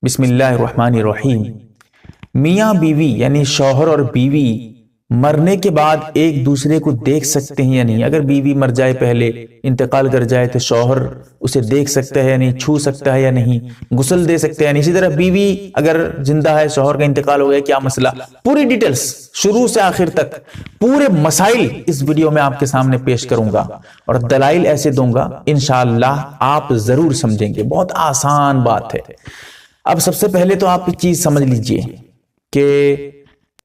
بسم اللہ الرحمن الرحیم۔ میاں بیوی یعنی شوہر اور بیوی مرنے کے بعد ایک دوسرے کو دیکھ سکتے ہیں یا نہیں؟ اگر بیوی مر جائے، پہلے انتقال کر جائے، تو شوہر اسے دیکھ سکتا ہے یا نہیں، چھو سکتا ہے یا نہیں، غسل دے سکتا ہے یا نہیں؟ اسی طرح بیوی اگر زندہ ہے، شوہر کا انتقال ہو گیا، کیا مسئلہ؟ پوری ڈیٹیلز شروع سے آخر تک پورے مسائل اس ویڈیو میں آپ کے سامنے پیش کروں گا اور دلائل ایسے دوں گا انشاءاللہ آپ ضرور سمجھیں گے۔ بہت آسان بات ہے۔ اب سب سے پہلے تو آپ ایک چیز سمجھ لیجئے کہ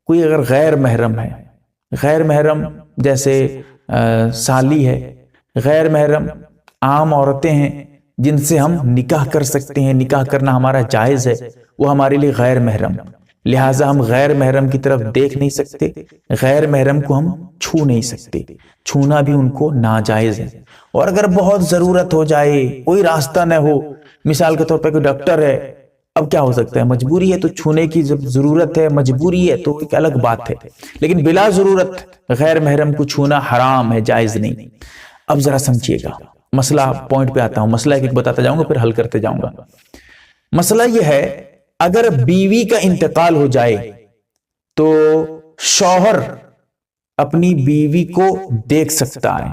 کوئی اگر غیر محرم ہے، غیر محرم جیسے سالی ہے، غیر محرم عام عورتیں ہیں جن سے ہم نکاح کر سکتے ہیں، نکاح کرنا ہمارا جائز ہے، وہ ہمارے لیے غیر محرم، لہٰذا ہم غیر محرم کی طرف دیکھ نہیں سکتے، غیر محرم کو ہم چھو نہیں سکتے، چھونا بھی ان کو ناجائز ہے۔ اور اگر بہت ضرورت ہو جائے، کوئی راستہ نہ ہو، مثال کے طور پر کوئی ڈاکٹر ہے، اب کیا ہو سکتا ہے، مجبوری ہے تو چھونے کی جب ضرورت ہے، مجبوری ہے تو ایک الگ بات ہے، لیکن بلا ضرورت غیر محرم کو چھونا حرام ہے، جائز نہیں۔ اب ذرا سمجھیے گا مسئلہ، پوائنٹ پہ آتا ہوں، مسئلہ ایک بتاتا جاؤں گا پھر حل کرتے جاؤں گا۔ مسئلہ یہ ہے، اگر بیوی کا انتقال ہو جائے تو شوہر اپنی بیوی کو دیکھ سکتا ہے،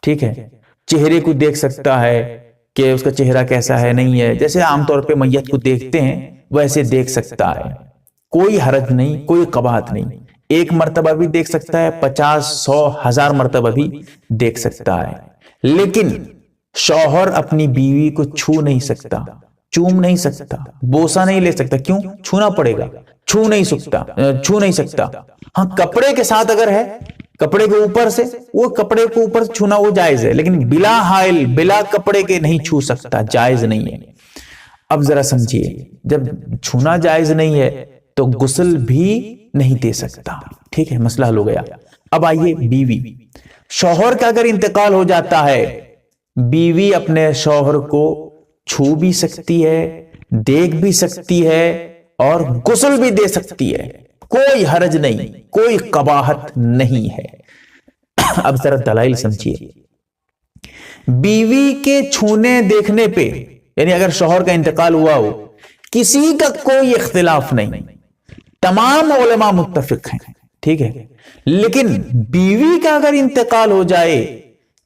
ٹھیک ہے، چہرے کو دیکھ سکتا ہے کہ اس کا چہرہ کیسا ہے، نہیں ہے، جیسے عام طور پہ میت کو دیکھتے ہیں ویسے دیکھ سکتا ہے، کوئی حرج نہیں، کوئی قباحت نہیں، ایک مرتبہ بھی دیکھ سکتا ہے، 50، 100، 1000 مرتبہ بھی دیکھ سکتا ہے، لیکن شوہر اپنی بیوی کو چھو نہیں سکتا، چوم نہیں سکتا، بوسہ نہیں لے سکتا، کیوں؟ چھونا پڑے گا، چھو نہیں سکتا۔ ہاں کپڑے کے ساتھ اگر ہے، کپڑے کے اوپر سے، وہ کپڑے کو اوپر سے چھونا وہ جائز ہے، لیکن بلا حائل، بلا کپڑے کے نہیں چھو سکتا، جائز نہیں ہے۔ اب ذرا سمجھیے، جب چھونا جائز نہیں ہے تو غسل بھی نہیں دے سکتا، ٹھیک ہے، مسئلہ حل ہو گیا۔ اب آئیے بیوی، شوہر کا اگر انتقال ہو جاتا ہے، بیوی اپنے شوہر کو چھو بھی سکتی ہے، دیکھ بھی سکتی ہے اور غسل بھی دے سکتی ہے، کوئی حرج نہیں، کوئی قباحت نہیں ہے۔ اب ذرا دلائل سمجھیے۔ بیوی کے چھونے دیکھنے پہ، یعنی اگر شوہر کا انتقال ہوا ہو، کسی کا کوئی اختلاف نہیں، تمام علماء متفق ہیں، ٹھیک ہے، لیکن بیوی کا اگر انتقال ہو جائے،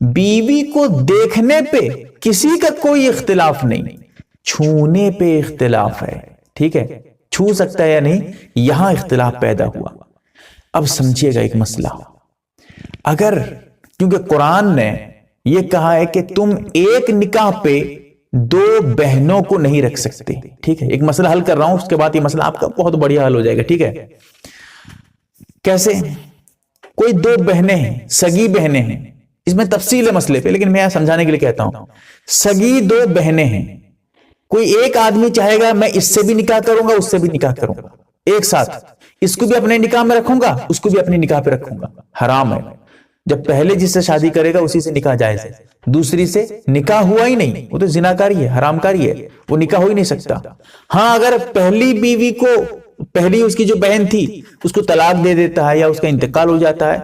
بیوی کو دیکھنے پہ کسی کا کوئی اختلاف نہیں، چھونے پہ اختلاف ہے، ٹھیک ہے، چھو سکتا ہے یا نہیں، یہاں اختلاف پیدا ہوا۔ اب سمجھیے گا ایک مسئلہ، اگر کیونکہ قرآن نے یہ کہا ہے کہ تم ایک نکاح پہ 2 بہنوں کو نہیں رکھ سکتے، ٹھیک ہے، ایک مسئلہ حل کر رہا ہوں، اس کے بعد یہ مسئلہ آپ کا بہت بڑھیا حل ہو جائے گا، ٹھیک ہے۔ کیسے؟ کوئی 2 بہنیں ہیں، سگی بہنیں ہیں، اس میں تفصیل ہے مسئلے پہ، لیکن میں سمجھانے کے لیے کہتا ہوں، سگی 2 بہنیں ہیں، کوئی ایک آدمی چاہے گا میں اس سے بھی نکاح کروں گا، اس سے بھی نکاح کروں گا، ایک ساتھ، اس کو بھی اپنے نکاح میں رکھوں گا، اس کو بھی اپنی نکاح پہ رکھوں گا، حرام ہے۔ جب پہلے جس سے شادی کرے گا اسی سے نکاح جائز ہے، دوسری سے نکاح ہوا ہی نہیں، وہ تو زناکاری ہے، حرام کاری ہے، وہ نکاح ہو ہی نہیں سکتا۔ ہاں اگر پہلی بیوی کو، پہلی اس کی جو بہن تھی اس کو طلاق دے دیتا ہے یا اس کا انتقال ہو جاتا ہے،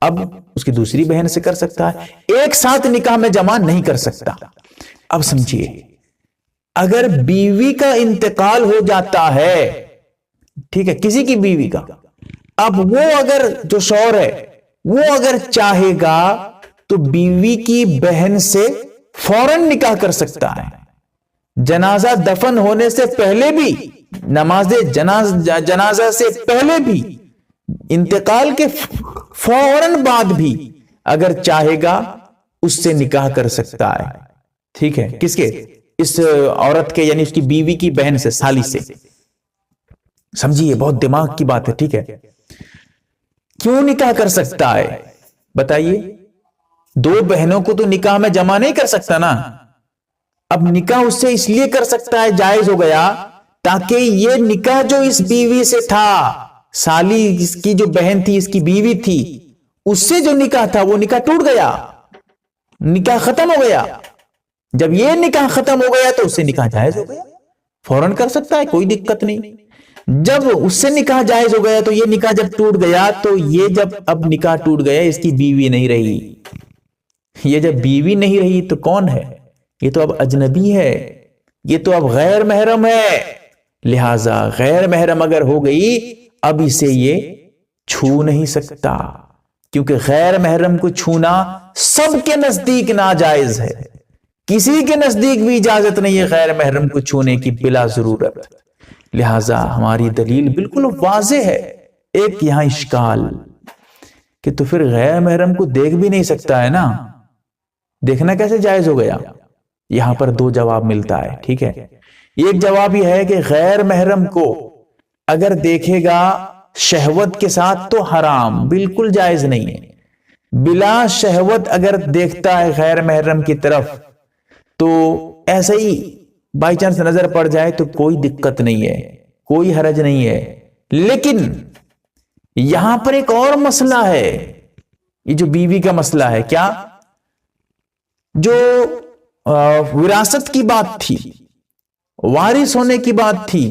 اب اس کی دوسری بہن سے کر سکتا ہے، ایک ساتھ نکاح میں جمع نہیں کر سکتا۔ اب سمجھیے، اگر بیوی کا انتقال ہو جاتا ہے، ٹھیک ہے، کسی کی بیوی کا، اب وہ اگر جو شوہر ہے وہ اگر چاہے گا تو بیوی کی بہن سے فوراً نکاح کر سکتا ہے، جنازہ دفن ہونے سے پہلے بھی، نماز جنازہ سے پہلے بھی، انتقال کے فوراً بعد بھی اگر چاہے گا اس سے نکاح کر سکتا ہے، ٹھیک ہے، کس کے؟ اس عورت کے، یعنی اس کی بیوی کی بہن سے، سالی سے۔ سمجھیے، بہت دماغ کی بات ہے، ٹھیک ہے۔ کیوں نکاح کر سکتا ہے بتائیے؟ 2 بہنوں کو تو نکاح میں جمع نہیں کر سکتا نا، اب نکاح اس سے اس لیے کر سکتا ہے، جائز ہو گیا، تاکہ یہ نکاح جو اس بیوی سے تھا، سالی اس کی جو بہن تھی، اس کی بیوی تھی، اس سے جو نکاح تھا وہ نکاح ٹوٹ گیا، نکاح ختم ہو گیا۔ جب یہ نکاح ختم ہو گیا تو اس سے نکاح جائز ہو گیا، فوراً کر سکتا ہے، کوئی دقت نہیں۔ جب اس سے نکاح جائز ہو گیا تو یہ نکاح جب ٹوٹ گیا تو یہ جب اب نکاح ٹوٹ گیا، اس کی بیوی نہیں رہی، یہ جب بیوی نہیں رہی تو کون ہے؟ یہ تو اب اجنبی ہے، یہ تو اب غیر محرم ہے، لہذا غیر محرم اگر ہو گئی اب اسے یہ چھو نہیں سکتا، کیونکہ غیر محرم کو چھونا سب کے نزدیک ناجائز ہے، کسی کے نزدیک بھی اجازت نہیں ہے غیر محرم کو چھونے کی بلا ضرورت۔ لہذا ہماری دلیل بالکل واضح ہے۔ ایک یہاں اشکال کہ تو پھر غیر محرم کو دیکھ بھی نہیں سکتا ہے نا، دیکھنا کیسے جائز ہو گیا؟ یہاں پر دو جواب ملتا ہے، ٹھیک ہے۔ ایک جواب یہ ہے کہ غیر محرم کو اگر دیکھے گا شہوت کے ساتھ تو حرام، بالکل جائز نہیں ہے۔ بلا شہوت اگر دیکھتا ہے غیر محرم کی طرف تو ایسے ہی بائی چانس نظر پڑ جائے تو کوئی دقت نہیں ہے، کوئی حرج نہیں ہے۔ لیکن یہاں پر ایک اور مسئلہ ہے، یہ جو بیوی کا مسئلہ ہے، کیا جو وراثت کی بات تھی، وارث ہونے کی بات تھی،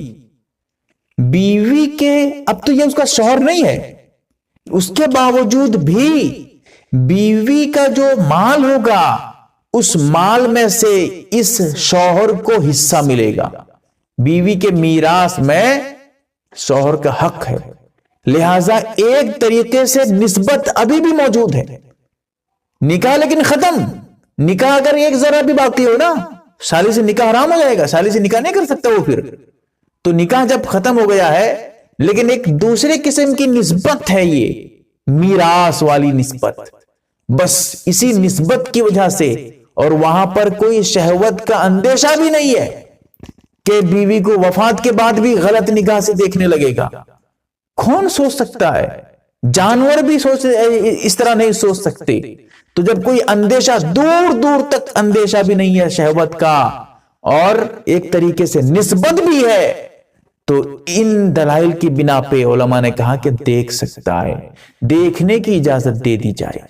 بیوی کے اب تو یہ اس کا شوہر نہیں ہے، اس کے باوجود بھی بیوی کا جو مال ہوگا اس مال میں سے اس شوہر کو حصہ ملے گا، بیوی کے میراث میں شوہر کا حق ہے۔ لہذا ایک طریقے سے نسبت ابھی بھی موجود ہے، نکاح لیکن ختم، نکاح اگر ایک ذرا بھی باقی ہو نا، شادی سے نکاح حرام ہو جائے گا، شادی سے نکاح نہیں کر سکتا وہ پھر تو نکاح جب ختم ہو گیا ہے، لیکن ایک دوسرے قسم کی نسبت ہے، یہ میراث والی نسبت، بس اسی نسبت کی وجہ سے، اور وہاں پر کوئی شہوت کا اندیشہ بھی نہیں ہے کہ بیوی کو وفات کے بعد بھی غلط نگاہ سے دیکھنے لگے گا۔ کون سوچ سکتا ہے؟ جانور بھی اس طرح نہیں سوچ سکتے۔ تو جب کوئی اندیشہ، دور دور تک اندیشہ بھی نہیں ہے شہوت کا، اور ایک طریقے سے نسبت بھی ہے، تو ان دلائل کی بنا پہ علماء نے کہا کہ دیکھ سکتا ہے، دیکھنے کی اجازت دے دی جائے۔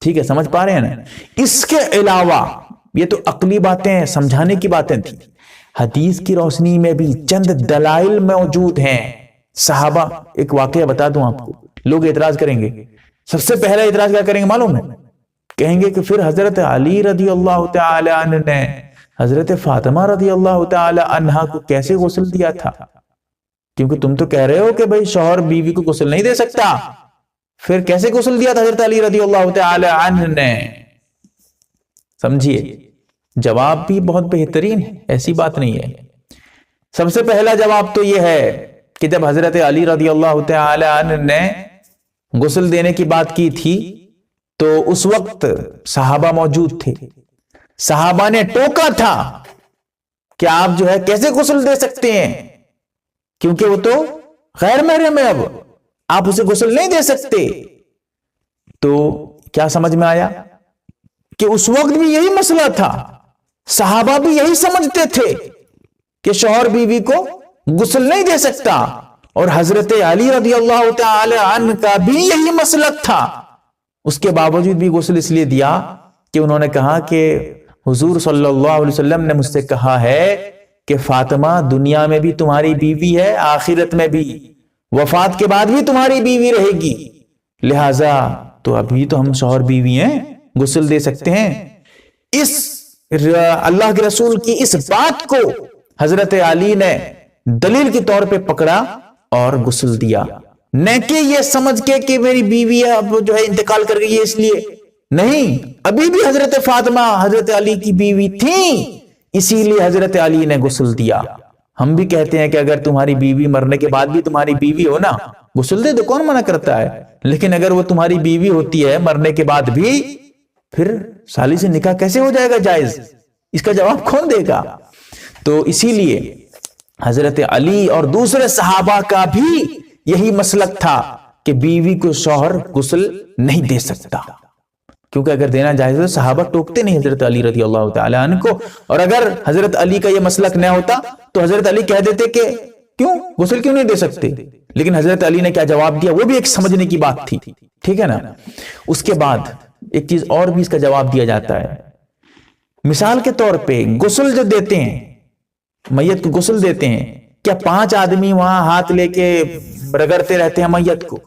ٹھیک ہے، سمجھ پا رہے ہیں نا؟ اس کے علاوہ یہ تو عقلی باتیں، سمجھانے کی باتیں تھی، حدیث کی روشنی میں بھی چند دلائل موجود ہیں۔ صحابہ، ایک واقعہ بتا دوں آپ کو، لوگ اعتراض کریں گے، سب سے پہلا اعتراض کیا کریں گے معلوم ہے؟ کہیں گے کہ پھر حضرت علی رضی اللہ تعالی عنہ نے حضرت فاطمہ رضی اللہ تعالی عنہ کو کیسے غسل دیا تھا؟ کیونکہ تم تو کہہ رہے ہو کہ بھئی شوہر بیوی کو غسل نہیں دے سکتا، پھر کیسے غسل دیا تھا حضرت علی رضی اللہ تعالی عنہ نے؟ سمجھیے، جواب بھی بہت بہترین ہے، ایسی بات نہیں ہے۔ سب سے پہلا جواب تو یہ ہے کہ جب حضرت علی رضی اللہ تعالی عنہ نے غسل دینے کی بات کی تھی تو اس وقت صحابہ موجود تھے، صحابہ نے ٹوکا تھا کہ آپ جو ہے کیسے غسل دے سکتے ہیں، کیونکہ وہ تو غیر محرم ہے، اب آپ اسے غسل نہیں دے سکتے۔ تو کیا سمجھ میں آیا کہ اس وقت بھی یہی مسئلہ تھا، صحابہ بھی یہی سمجھتے تھے کہ شوہر بیوی کو غسل نہیں دے سکتا، اور حضرت علی رضی اللہ تعالی عنہ کا بھی یہی مسلک تھا۔ اس کے باوجود بھی غسل اس لیے دیا کہ انہوں نے کہا کہ حضور صلی اللہ علیہ وسلم نے مجھ سے کہا ہے کہ فاطمہ دنیا میں بھی تمہاری بیوی ہے، آخرت میں بھی، وفات کے بعد بھی تمہاری بیوی رہے گی، لہٰذا تو ابھی تو ہم شوہر بیوی ہیں، غسل دے سکتے ہیں۔ اس اللہ کے رسول کی اس بات کو حضرت علی نے دلیل کے طور پہ پکڑا اور غسل دیا، نہ کہ یہ سمجھ کے کہ میری بیوی ہے اب جو ہے انتقال کر گئی ہے اس لیے، نہیں، ابھی بھی حضرت فاطمہ حضرت علی کی بیوی تھیں، اسی لیے حضرت علی نے غسل دیا۔ ہم بھی کہتے ہیں کہ اگر تمہاری بیوی مرنے کے بعد بھی تمہاری بیوی ہو نا، غسل دے دو، کون منع کرتا ہے؟ لیکن اگر وہ تمہاری بیوی ہوتی ہے مرنے کے بعد بھی، پھر سالی سے نکاح کیسے ہو جائے گا جائز؟ اس کا جواب کون دے گا؟ تو اسی لیے حضرت علی اور دوسرے صحابہ کا بھی یہی مسلک تھا کہ بیوی کو شوہر غسل نہیں دے سکتا، کیونکہ اگر دینا جائز ہے صحابہ ٹوکتے نہیں حضرت علی رضی اللہ تعالی عنہ کو، اور اگر حضرت علی کا یہ مسلک نہ ہوتا تو حضرت علی کہہ دیتے کہ کیوں غسل کیوں نہیں دے سکتے، لیکن حضرت علی نے کیا جواب دیا وہ بھی ایک سمجھنے کی بات تھی، ٹھیک ہے نا؟ اس کے بعد ایک چیز اور بھی اس کا جواب دیا جاتا ہے، مثال کے طور پہ غسل جو دیتے ہیں، میت کو غسل دیتے ہیں، کیا 5 آدمی وہاں ہاتھ لے کے رگڑتے رہتے ہیں میت کو؟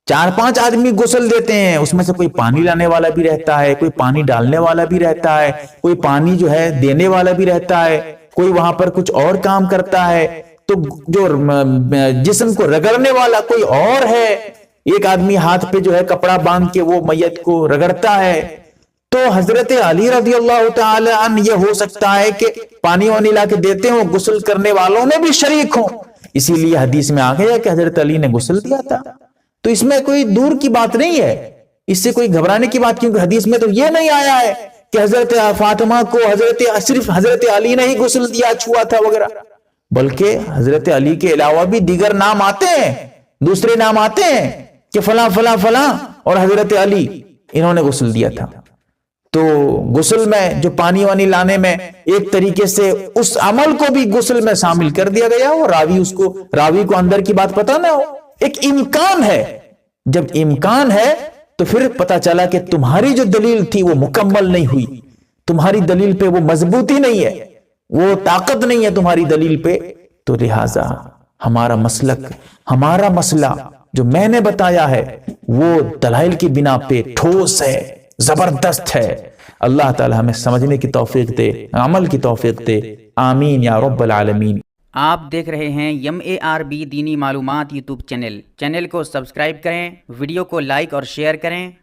4-5 آدمی غسل دیتے ہیں، اس میں سے کوئی پانی لانے والا بھی رہتا ہے، کوئی پانی ڈالنے والا بھی رہتا ہے، کوئی پانی جو ہے دینے والا بھی رہتا ہے، کوئی وہاں پر کچھ اور کام کرتا ہے، تو جو جسم کو رگڑنے والا کوئی اور ہے، ایک آدمی ہاتھ پہ جو ہے کپڑا باندھ کے وہ میت کو رگڑتا ہے، تو حضرت علی رضی اللہ تعالی عنہ یہ ہو سکتا ہے کہ پانی وانی لا کے دیتے ہوں، غسل کرنے والوں میں بھی شریک ہوں، اسی لیے حدیث میں آ گیا کہ حضرت علی نے غسل دیا تھا۔ تو اس میں کوئی دور کی بات نہیں ہے، اس سے کوئی گھبرانے کی بات، کیونکہ حدیث میں تو یہ نہیں آیا ہے کہ حضرت فاطمہ کو صرف حضرت علی نے ہی غسل دیا، چھوا تھا وغیرہ، بلکہ حضرت علی کے علاوہ بھی دیگر نام آتے ہیں، دوسرے نام آتے ہیں کہ فلاں فلاں فلاں اور حضرت علی انہوں نے غسل دیا تھا۔ تو غسل میں جو پانی وانی لانے میں ایک طریقے سے اس عمل کو بھی غسل میں شامل کر دیا گیا ہو، راوی کو اندر کی بات پتہ نہ ہو، ایک امکان ہے۔ جب امکان ہے تو پھر پتہ چلا کہ تمہاری جو دلیل تھی وہ مکمل نہیں ہوئی، تمہاری دلیل پہ وہ مضبوطی نہیں ہے، وہ طاقت نہیں ہے تمہاری دلیل پہ، تو لہٰذا ہمارا مسلک، ہمارا مسئلہ جو میں نے بتایا ہے وہ دلائل کی بنا پہ ٹھوس ہے، زبردست ہے۔ اللہ تعالی ہمیں سمجھنے کی توفیق دے، عمل کی توفیق دے، آمین یا رب العالمین۔ آپ دیکھ رہے ہیں MARB دینی معلومات یوٹیوب چینل کو سبسکرائب کریں، ویڈیو کو لائک اور شیئر کریں